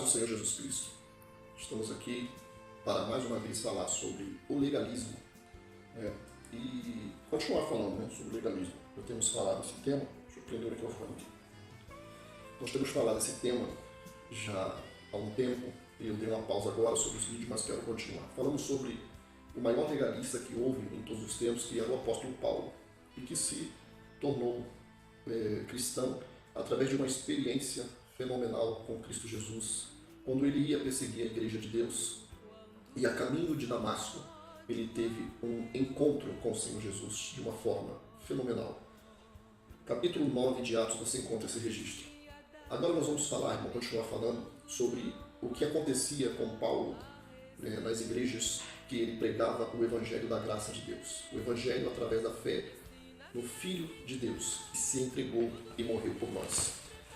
do Senhor Jesus Cristo. Estamos aqui para mais uma vez falar sobre o legalismo e continuar falando sobre legalismo. Já temos falado desse tema, deixa eu prender o microfone aqui. Nós temos falado desse tema já há um tempo e eu dei uma pausa agora sobre os vídeos, mas quero continuar. Falamos sobre o maior legalista que houve em todos os tempos, que era o apóstolo Paulo, e que se tornou cristão através de uma experiência fenomenal com Cristo Jesus, quando ele ia perseguir a igreja de Deus e a caminho de Damasco, ele teve um encontro com o Senhor Jesus de uma forma fenomenal. Capítulo 9 de Atos você encontra esse registro. Agora nós vamos continuar falando sobre o que acontecia com Paulo nas igrejas que ele pregava o Evangelho da graça de Deus, o Evangelho através da fé no Filho de Deus, que se entregou e morreu por nós.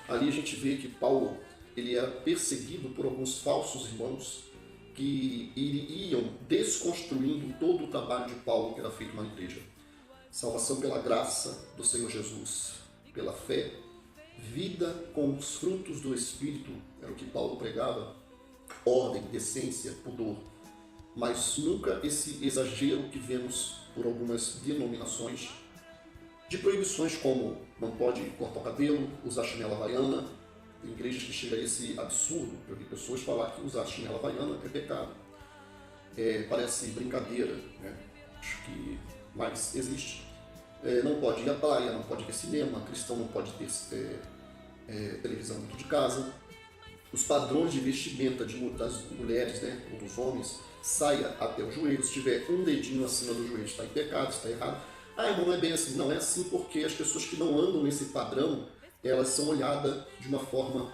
Ali a gente vê que Paulo ele era perseguido por alguns falsos irmãos que iam desconstruindo todo o trabalho de Paulo que era feito na igreja. Salvação pela graça do Senhor Jesus, pela fé, vida com os frutos do Espírito, era o que Paulo pregava, ordem, decência, pudor, mas nunca esse exagero que vemos por algumas denominações de proibições como não pode cortar o cabelo, usar chinela havaiana. Tem igrejas que chega a esse absurdo, eu vi pessoas falar que usar chinela havaiana é pecado. Parece brincadeira, né? Acho que mais existe. Não pode ir à praia, não pode ver cinema, cristão não pode ter televisão dentro de casa. Os padrões de vestimenta das mulheres, né, ou dos homens, saia até o joelho. Se tiver um dedinho acima do joelho, está em pecado, está errado. Irmão, não é bem assim. Não é assim porque as pessoas que não andam nesse padrão, elas são olhadas de uma forma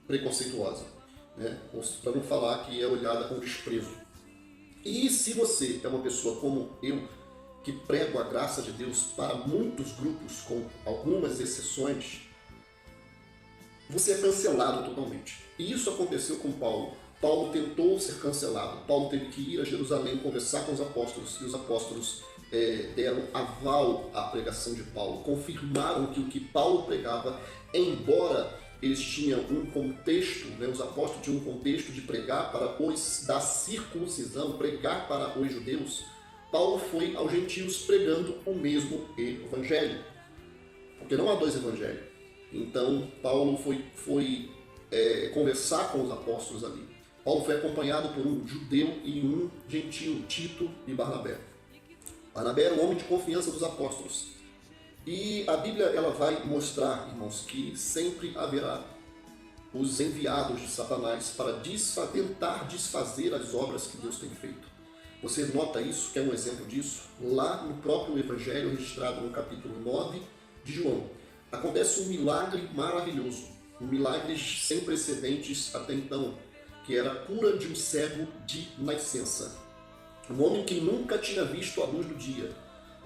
preconceituosa, né? Para não falar que é olhada com desprezo. E se você é uma pessoa como eu, que prego a graça de Deus para muitos grupos, com algumas exceções, você é cancelado totalmente. E isso aconteceu com Paulo. Paulo tentou ser cancelado. Paulo teve que ir a Jerusalém conversar com os apóstolos, e os apóstolos deram aval à pregação de Paulo, confirmaram que o que Paulo pregava, embora eles tinham um contexto, né, os apóstolos tinham um contexto de pregar para os da circuncisão, pregar para os judeus, Paulo foi aos gentios pregando o mesmo evangelho, porque não há dois evangelhos. Então Paulo foi conversar com os apóstolos ali. Paulo foi acompanhado por um judeu e um gentio, Tito e Barnabé. Barnabé era um homem de confiança dos apóstolos. E a Bíblia ela vai mostrar, irmãos, que sempre haverá os enviados de Satanás para tentar desfazer as obras que Deus tem feito. Você nota isso, que é um exemplo disso, lá no próprio Evangelho registrado no capítulo 9 de João. Acontece um milagre maravilhoso, um milagre sem precedentes até então, que era a cura de um cego de nascença. Um homem que nunca tinha visto a luz do dia.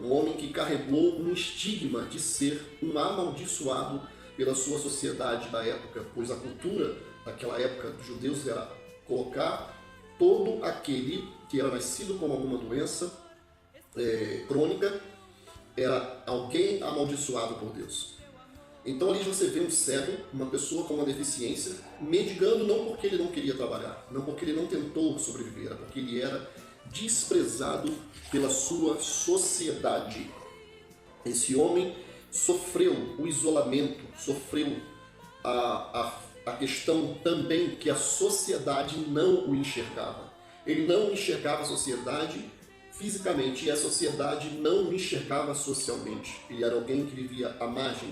Um homem que carregou um estigma de ser um amaldiçoado pela sua sociedade da época, pois a cultura daquela época dos judeus era colocar todo aquele que era nascido com alguma doença crônica, era alguém amaldiçoado por Deus. Então ali você vê um cego, uma pessoa com uma deficiência, mendigando não porque ele não queria trabalhar, não porque ele não tentou sobreviver, era porque ele era desprezado pela sua sociedade. Esse homem sofreu o isolamento, sofreu a questão também que a sociedade não o enxergava. Ele não enxergava a sociedade fisicamente e a sociedade não o enxergava socialmente. Ele era alguém que vivia à margem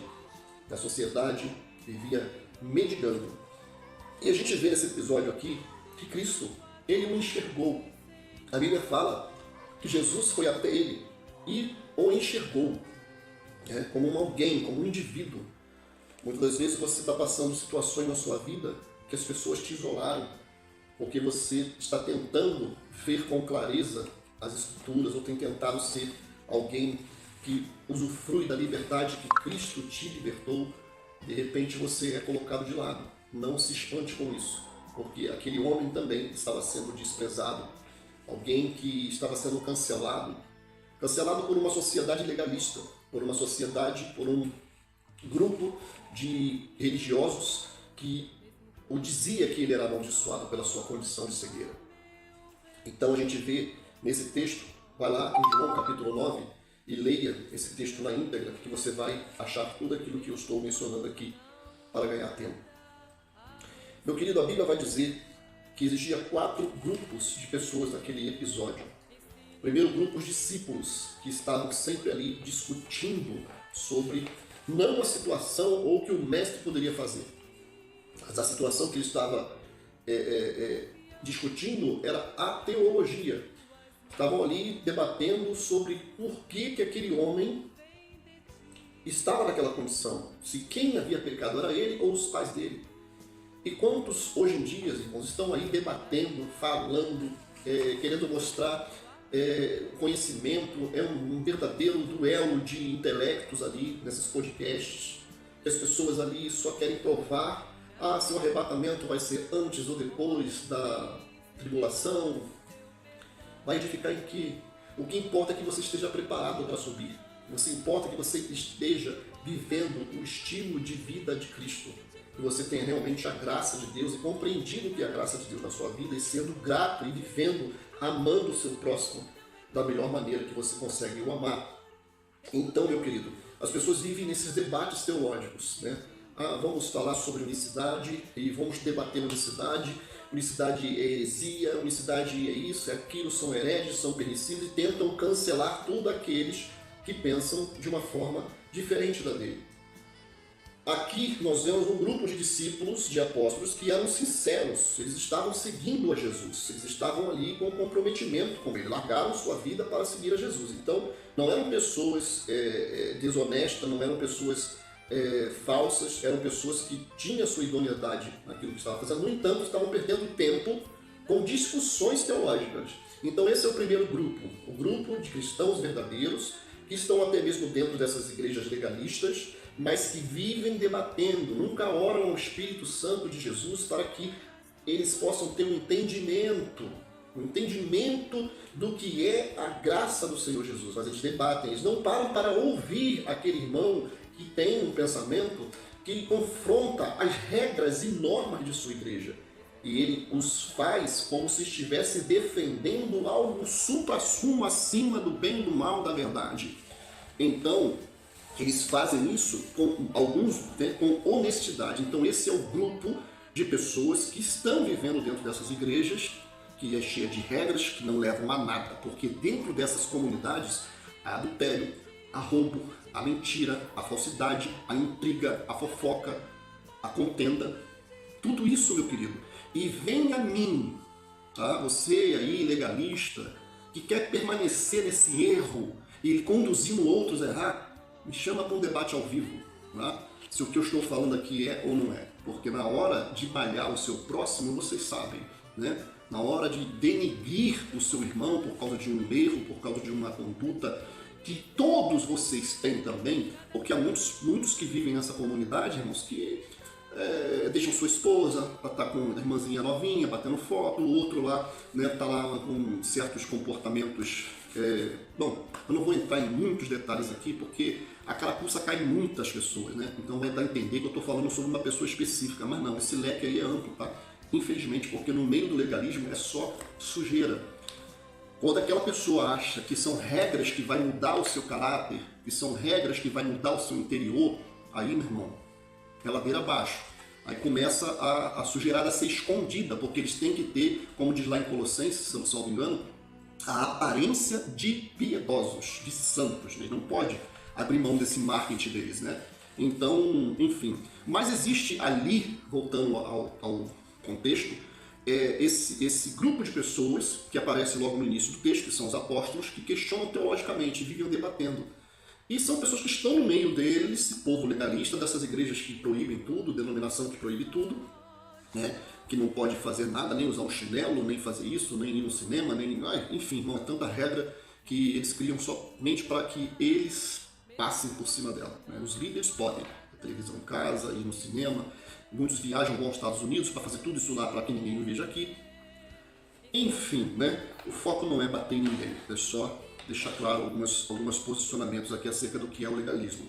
da sociedade, vivia mendigando. E a gente vê nesse episódio aqui que Cristo, ele o enxergou. A Bíblia fala que Jesus foi até ele e o enxergou como alguém, como um indivíduo. Muitas das vezes você está passando situações na sua vida que as pessoas te isolaram, porque você está tentando ver com clareza as Escrituras ou tem tentado ser alguém que usufrui da liberdade que Cristo te libertou. De repente você é colocado de lado. Não se espante com isso, porque aquele homem também estava sendo desprezado. Alguém que estava sendo cancelado por uma sociedade legalista, por uma sociedade, por um grupo de religiosos que ou dizia que ele era amaldiçoado pela sua condição de cegueira. Então a gente vê nesse texto, vai lá em João capítulo 9 e leia esse texto na íntegra, que você vai achar tudo aquilo que eu estou mencionando aqui para ganhar tempo. Meu querido, a Bíblia vai dizer que existia 4 grupos de pessoas naquele episódio. Primeiro grupo, os discípulos, que estavam sempre ali discutindo sobre não a situação ou o que o mestre poderia fazer, mas a situação que ele estava discutindo era a teologia. Estavam ali debatendo sobre por que aquele homem estava naquela condição, se quem havia pecado era ele ou os pais dele. E quantos hoje em dia, irmãos, estão aí debatendo, falando, querendo mostrar conhecimento, é um verdadeiro duelo de intelectos ali nesses podcasts, que as pessoas ali só querem provar se o arrebatamento vai ser antes ou depois da tribulação, vai edificar em quê? O que importa é que você esteja preparado para subir. O que importa é que você esteja vivendo o estilo de vida de Cristo, que você tenha realmente a graça de Deus e compreendido o que é a graça de Deus na sua vida e sendo grato e vivendo, amando o seu próximo da melhor maneira que você consegue o amar. Então, meu querido, as pessoas vivem nesses debates teológicos, né? Vamos falar sobre unicidade e vamos debater unicidade. Unicidade é heresia, unicidade é isso, é aquilo, são hereges, são pernicidas e tentam cancelar todos aqueles que pensam de uma forma diferente da dele. Aqui nós vemos um grupo de discípulos, de apóstolos, que eram sinceros, eles estavam seguindo a Jesus, eles estavam ali com comprometimento com ele, largaram sua vida para seguir a Jesus. Então, não eram pessoas desonestas, não eram pessoas falsas, eram pessoas que tinham a sua idoneidade naquilo que estavam fazendo, no entanto, estavam perdendo tempo com discussões teológicas. Então, esse é o primeiro grupo, o grupo de cristãos verdadeiros, que estão até mesmo dentro dessas igrejas legalistas, mas que vivem debatendo, nunca oram ao Espírito Santo de Jesus para que eles possam ter um entendimento do que é a graça do Senhor Jesus. Mas eles debatem, eles não param para ouvir aquele irmão que tem um pensamento que confronta as regras e normas de sua igreja. E ele os faz como se estivesse defendendo algo supra-sumo, acima do bem e do mal, da verdade. Então, eles fazem isso com com honestidade. Então esse é o grupo de pessoas que estão vivendo dentro dessas igrejas, que é cheia de regras, que não levam a nada, porque dentro dessas comunidades há adultério, há roubo, a mentira, a falsidade, a intriga, a fofoca, a contenda, tudo isso, meu querido. E vem a mim, tá? Você aí, legalista, que quer permanecer nesse erro e conduzindo outros a errar, me chama para um debate ao vivo, tá? Se o que eu estou falando aqui é ou não é. Porque na hora de malhar o seu próximo, vocês sabem, né? Na hora de denegrir o seu irmão por causa de um erro, por causa de uma conduta que todos vocês têm também, porque há muitos que vivem nessa comunidade, irmãos, que deixam sua esposa para estar com uma irmãzinha novinha, batendo foto, o outro lá, né, tá lá com certos comportamentos. Bom, eu não vou entrar em muitos detalhes aqui, porque a carapuça cai em muitas pessoas, né? Então vai dar a entender que eu estou falando sobre uma pessoa específica, mas não, esse leque aí é amplo, tá? Infelizmente, porque no meio do legalismo é só sujeira. Quando aquela pessoa acha que são regras que vai mudar o seu caráter, que são regras que vai mudar o seu interior, aí, meu irmão, é ladeira abaixo. Aí começa a sujeirada a ser escondida, porque eles têm que ter, como diz lá em Colossenses, se eu não me engano, a aparência de piedosos, de santos. Né? Não pode abrir mão desse marketing deles, né? Então, enfim. Mas existe ali, voltando ao contexto, esse grupo de pessoas que aparece logo no início do texto, que são os apóstolos, que questionam teologicamente, vivem debatendo. E são pessoas que estão no meio deles, esse povo legalista, dessas igrejas que proíbem tudo, denominação que proíbe tudo, né? Que não pode fazer nada, nem usar um chinelo, nem fazer isso, nem ir no cinema, nem... enfim, não é tanta regra que eles criam somente para que eles passem por cima dela. Né? Os líderes podem, a televisão em casa, ir no cinema, muitos viajam, vão aos Estados Unidos para fazer tudo isso lá para que ninguém o veja aqui. Enfim, né? O foco não é bater em ninguém, é só deixar claro alguns posicionamentos aqui acerca do que é o legalismo.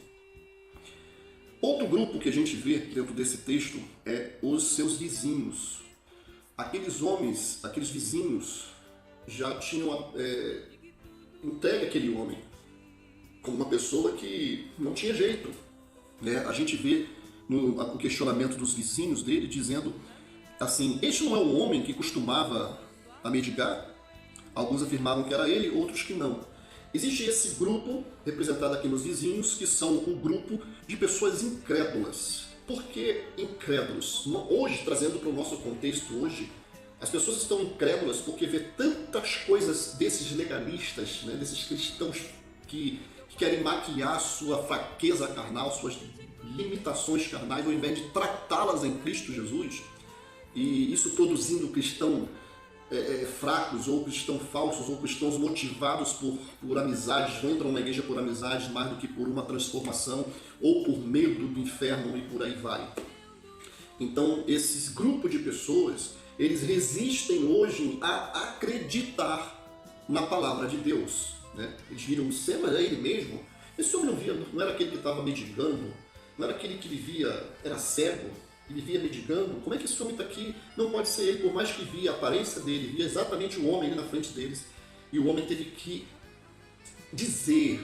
Outro grupo que a gente vê dentro desse texto é os seus vizinhos. Aqueles homens, aqueles vizinhos já tinham entregue aquele homem como uma pessoa que não tinha jeito, né? A gente vê no questionamento dos vizinhos dele dizendo assim: este não é um homem que costumava a mendigar? Alguns afirmavam que era ele, outros que não. Existe esse grupo, representado aqui nos vizinhos, que são um grupo de pessoas incrédulas. Por que incrédulos? Hoje, trazendo para o nosso contexto hoje, as pessoas estão incrédulas porque vê tantas coisas desses legalistas, né, desses cristãos que querem maquiar sua fraqueza carnal, suas limitações carnais, ao invés de tratá-las em Cristo Jesus, e isso produzindo cristão fracos, ou cristãos falsos, ou cristãos motivados por amizades, não entram na igreja por amizades mais do que por uma transformação, ou por medo do inferno e por aí vai. Então, esses grupos de pessoas, eles resistem hoje a acreditar na palavra de Deus, né? Eles viram o céu, mas é ele mesmo. Esse homem não era aquele que estava mendigando, não era aquele que vivia, era cego, e vivia mendigando. Como é que esse homem está aqui? Não pode ser ele, por mais que via a aparência dele, via exatamente o homem ali na frente deles. E o homem teve que dizer.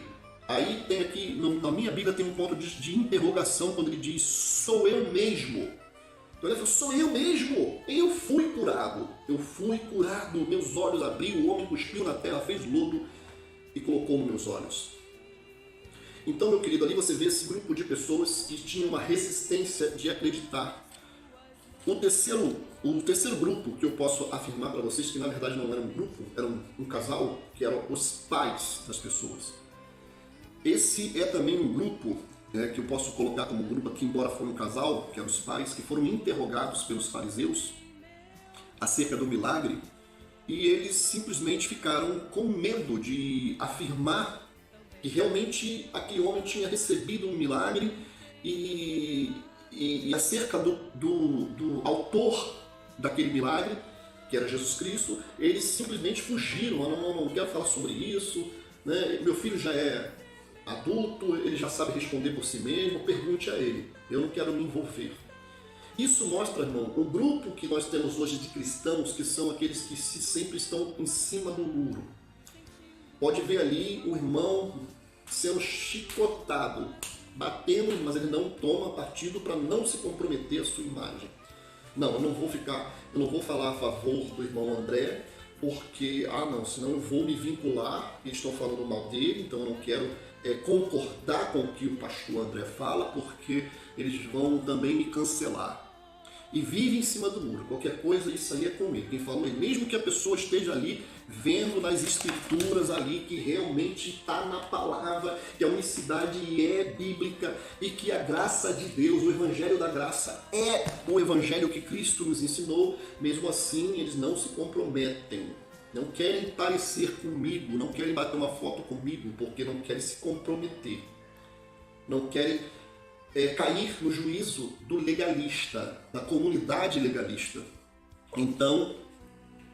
Aí tem aqui, na minha Bíblia tem um ponto de interrogação quando ele diz: sou eu mesmo. Então ele falou: sou eu mesmo, eu fui curado, meus olhos abriu, o homem cuspiu na terra, fez lodo e colocou nos meus olhos. Então, meu querido, ali você vê esse grupo de pessoas que tinham uma resistência de acreditar. O terceiro grupo que eu posso afirmar para vocês, que na verdade não era um grupo, era um casal, que eram os pais das pessoas. Esse é também um grupo que eu posso colocar como grupo aqui, embora for um casal, que eram os pais, que foram interrogados pelos fariseus acerca do milagre, e eles simplesmente ficaram com medo de afirmar que realmente aquele homem tinha recebido um milagre e acerca do autor daquele milagre, que era Jesus Cristo, eles simplesmente fugiram. Não quero falar sobre isso, né? Meu filho já é adulto, ele já sabe responder por si mesmo, pergunte a ele, eu não quero me envolver. Isso mostra, irmão, o grupo que nós temos hoje de cristãos, que são aqueles que sempre estão em cima do muro. Pode ver ali o irmão sendo chicotado, batendo, mas ele não toma partido para não se comprometer a sua imagem. Não, eu não vou falar a favor do irmão André, porque, senão eu vou me vincular, eles estão falando mal dele, então eu não quero concordar com o que o pastor André fala, porque eles vão também me cancelar. E vive em cima do muro. Qualquer coisa, isso aí é comigo. Quem falou é mesmo que a pessoa esteja ali vendo nas escrituras ali que realmente está na palavra, que a unicidade é bíblica e que a graça de Deus, o evangelho da graça é o evangelho que Cristo nos ensinou. Mesmo assim, eles não se comprometem. Não querem parecer comigo, não querem bater uma foto comigo, porque não querem se comprometer. Não querem cair no juízo do legalista, da comunidade legalista. Então,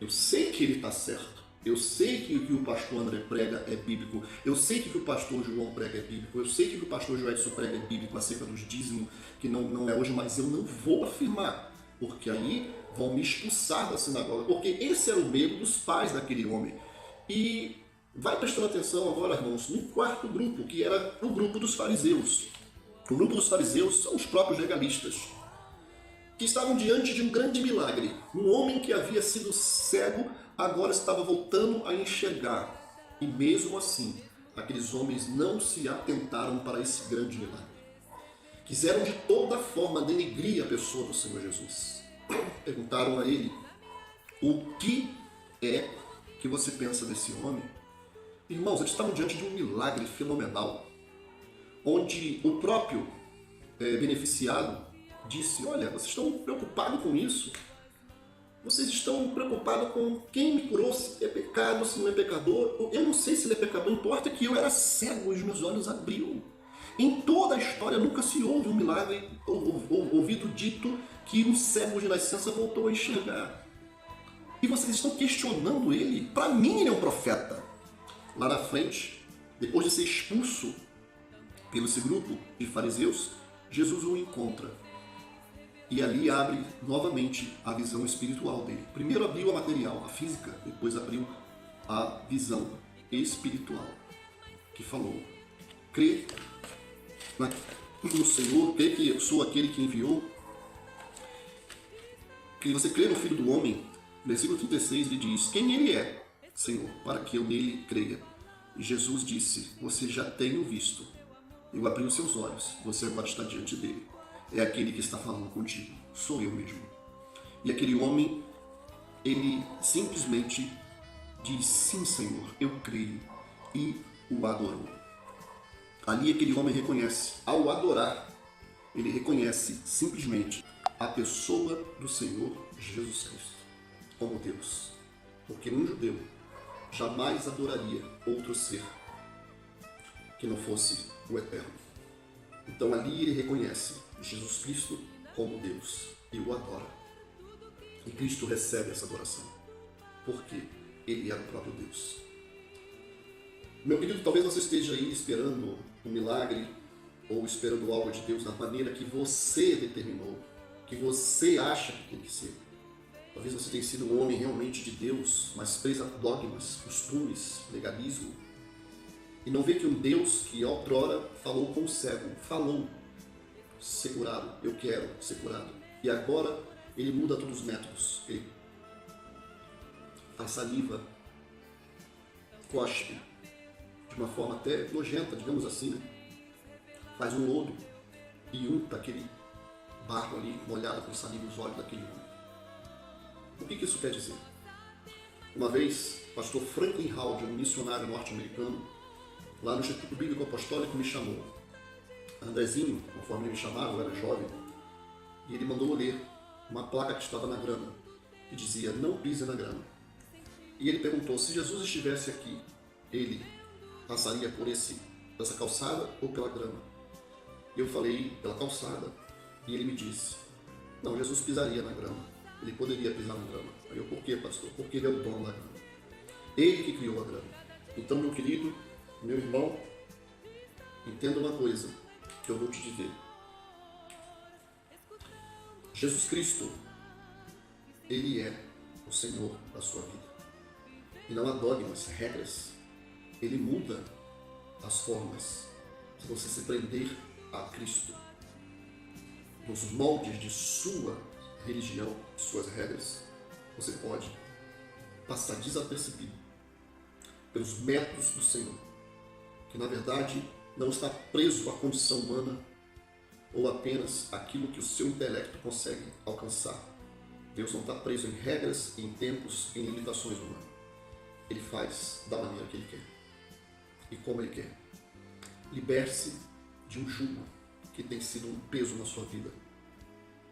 eu sei que ele está certo, eu sei que o que o pastor André prega é bíblico, eu sei que o que o pastor João prega é bíblico, eu sei que o que o pastor Joedson prega é bíblico acerca dos dízimos, que não é hoje, mas eu não vou afirmar, porque aí vão me expulsar da sinagoga, porque esse era o medo dos pais daquele homem. E vai prestando atenção agora, irmãos, no quarto grupo, que era o grupo dos fariseus. O grupo dos fariseus são os próprios legalistas, que estavam diante de um grande milagre. Um homem que havia sido cego agora estava voltando a enxergar. E mesmo assim, aqueles homens não se atentaram para esse grande milagre. Quiseram de toda forma denegrir a pessoa do Senhor Jesus. Perguntaram a ele: o que é que você pensa desse homem? Irmãos, eles estavam diante de um milagre fenomenal, onde o próprio beneficiado disse: olha, vocês estão preocupados com isso? Vocês estão preocupados com quem me curou, se é pecado, se não é pecador? Eu não sei se ele é pecador, importa que eu era cego e os meus olhos abriram. Em toda a história nunca se ouve um milagre, ouvido dito que um cego de nascença voltou a enxergar. E vocês estão questionando ele? Para mim ele é um profeta. Lá na frente, depois de ser expulso pelo esse grupo de fariseus, Jesus o encontra e ali abre novamente a visão espiritual dele. Primeiro abriu a material, a física, depois abriu a visão espiritual, que falou: crê no Senhor, crê que eu sou aquele que enviou, que você crê no Filho do Homem. Versículo 36 ele diz: quem ele é, Senhor, para que eu nele creia? E Jesus disse: você já tem o visto, eu abri os seus olhos, você agora está diante dele. É aquele que está falando contigo, sou eu mesmo. E aquele homem, ele simplesmente diz: sim, Senhor, eu creio, e o adorou. Ali aquele homem reconhece, ao adorar, ele reconhece simplesmente a pessoa do Senhor Jesus Cristo como Deus. Porque um judeu jamais adoraria outro ser que não fosse o Eterno. Então ali ele reconhece Jesus Cristo como Deus e o adora. E Cristo recebe essa adoração, porque ele é o próprio Deus. Meu querido, talvez você esteja aí esperando um milagre ou esperando algo de Deus da maneira que você determinou, que você acha que tem que ser. Talvez você tenha sido um homem realmente de Deus, mas preso a dogmas, costumes, legalismo, e não vê que um Deus que outrora falou com o cego, falou: ser curado, eu quero ser curado. E agora ele muda todos os métodos. Ele faz saliva, cospe, de uma forma até nojenta, digamos assim, né? Faz um lodo e unta aquele barro ali molhado com saliva nos olhos daquele homem. O que isso quer dizer? Uma vez, o pastor Franklin Howard, um missionário norte-americano, lá no Instituto Bíblico Apostólico, me chamou. Andrezinho, conforme ele me chamava, eu era jovem, e ele mandou ler uma placa que estava na grama, que dizia: não pise na grama. E ele perguntou: se Jesus estivesse aqui, ele passaria por essa calçada ou pela grama? E eu falei: pela calçada. E ele me disse: não, Jesus pisaria na grama. Ele poderia pisar na grama. Aí eu: por quê, pastor? Porque ele é o dono da grama. Ele que criou a grama. Então, meu querido, meu irmão, entenda uma coisa que eu vou te dizer. Jesus Cristo, ele é o Senhor da sua vida. E não há dogmas, regras. Ele muda as formas. Se você se prender a Cristo, nos moldes de sua religião, de suas regras, você pode passar desapercebido pelos métodos do Senhor, que na verdade não está preso à condição humana ou apenas aquilo que o seu intelecto consegue alcançar. Deus não está preso em regras, em tempos, em limitações humanas. Ele faz da maneira que Ele quer e como Ele quer. Liberte-se de um jugo que tem sido um peso na sua vida.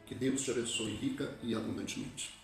Que Deus te abençoe rica e abundantemente.